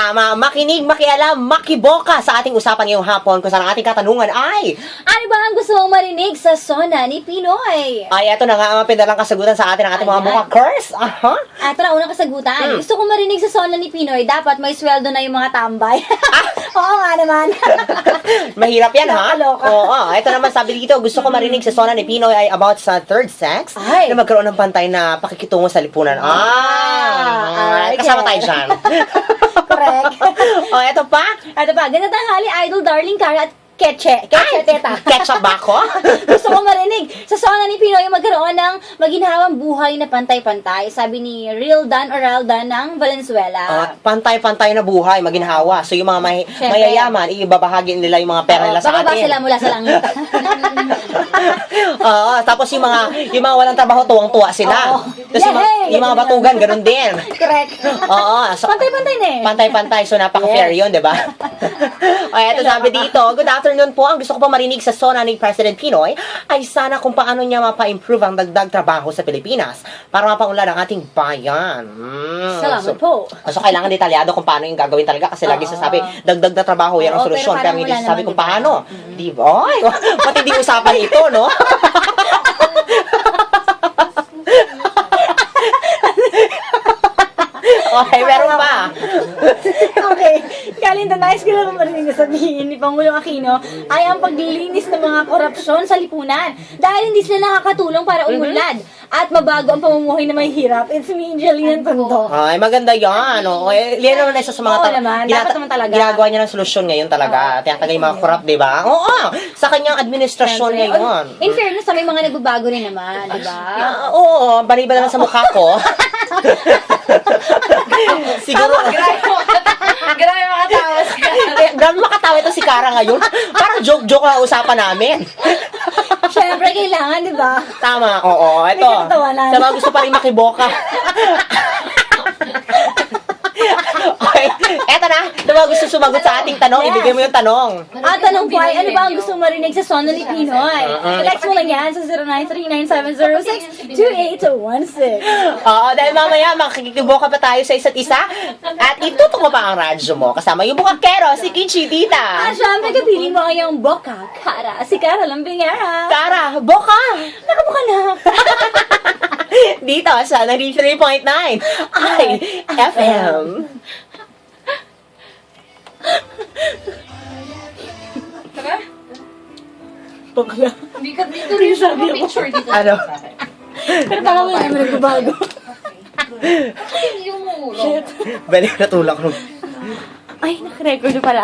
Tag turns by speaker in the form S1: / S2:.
S1: Tama, makinig, makialam, makiboka sa ating usapan ngayong hapon kung saan ang ating katanungan ay
S2: Ano ba ang gusto mong marinig sa Sona ni Pinoy?
S1: eto na nga ang pindalang kasagutan sa atin ng ating mga
S2: Ayan.
S1: mukha curse. Aha.
S2: Ito na unang kasagutan. Gusto kong marinig sa Sona ni Pinoy, dapat may sweldo na yung mga tambay. Oo nga naman.
S1: Mahirap yan, ha?
S2: Nakakaloka.
S1: Oo. Ito naman sabi dito, gusto ko marinig sa Sona ni Pinoy ay about sa third sex
S2: Ay.
S1: na magkaroon ng pantay na pakikitungo sa lipunan.
S2: okay.
S1: Kasama tayo dyan.
S2: Correct.
S1: Eto pa?
S2: Ito pa, ganda tanghali, idol, darling, Cara at Keche. Keche, teta.
S1: Ketchup ba ako?
S2: Gusto ko marinig sa Sona ni Pinoy magkaroon ng maginhawang buhay na pantay-pantay. Sabi ni Real Dan or Real Dan ng Valenzuela.
S1: Pantay-pantay na buhay, maginhawa. So yung mga
S2: Siyempre.
S1: mayayaman, ibabahagi nila yung mga pera nila sa
S2: Bababa
S1: atin.
S2: sila mula sa langit.
S1: Oo, tapos yung mga walang trabaho, tuwang-tuwa sila.
S2: Oo.
S1: Tapos
S2: Yay!
S1: yung mga batugan, ganun din.
S2: Correct.
S1: Oo. So,
S2: Pantay-pantay na eh.
S1: pantay-pantay, so napaka-fair
S2: Yes.
S1: yun, di ba? O, eto sabi dito, good afternoon po. Ang gusto ko pa marinig sa Sona ni President Pinoy ay sana kung paano niya mapa-improve ang dagdag trabaho sa Pilipinas para mapaunlad ang ating bayan.
S2: Salamat
S1: So,
S2: po.
S1: so, kailangan detalyado kung paano yung gagawin talaga kasi lagi sasabi, dagdag na trabaho, yan ang
S2: Oo,
S1: solusyon.
S2: pero
S1: Pero
S2: parang
S1: hindi
S2: wala
S1: sasabi
S2: naman,
S1: kung
S2: diba?
S1: paano. Di ba? Ay, matindi usapan ito, no? Okay, meron pa.
S2: Okay. Kalinda, nais ko lang marinig na sabihin ni Pangulong Aquino ay ang paglilinis ng mga korupsyon sa lipunan. Dahil hindi sila nakakatulong para umunlad at mabago ang pamumuhay na may hirap. It's me, Jillian Tondo.
S1: Ay, maganda yan. Oo, yan naman isa sa mga
S2: Oo naman, dapat naman talaga.
S1: ginagawa niya ng solusyon ngayon talaga. Tinatanggal yung mga corrupt, di ba? Oo, sa kanyang administrasyon
S2: Siyempre.
S1: ngayon.
S2: In fairness, may mga nagbabago rin naman, di ba?
S1: Oo, baliba naman sa mukha ko. Siguro,
S3: Grabe makatawas ka.
S1: grabe makatawa ito si Cara ngayon. Parang joke-joke ang usapan namin.
S2: Siyempre, kailangan, di ba?
S1: Tama, oo. Ito,
S2: May katatawanan.
S1: sa mga gusto pa rin makiboka. Okay, eto na. Sa mga gusto sumagot sa ating tanong,
S2: Yes.
S1: ibigay mo yung tanong.
S2: At tanong po ay, ano ba ang gusto marinig sa Sona ni Pinoy? Text mo lang yan sa 0939-706-2816.
S1: Oo, dahil mamaya makikiboka pa tayo sa isa't isa at itutok mo pa ang radyo mo. Kasama yung bukakero, si Kichi Tita.
S2: At syempre, kapiling mo ngayong Boka, Cara, si Cara Lambingera.
S1: Cara, boka!
S2: Nakabuka na.
S1: Dito sa 93.9 ay FM.
S3: Tara.
S2: Bakla.
S3: Hindi ka dito rin siya picture dito.
S1: Ano?
S2: Pero parang wala naman nagbabago.
S3: Yung ulo.
S1: Balik na tulak.
S2: Ay, nakarecord pala.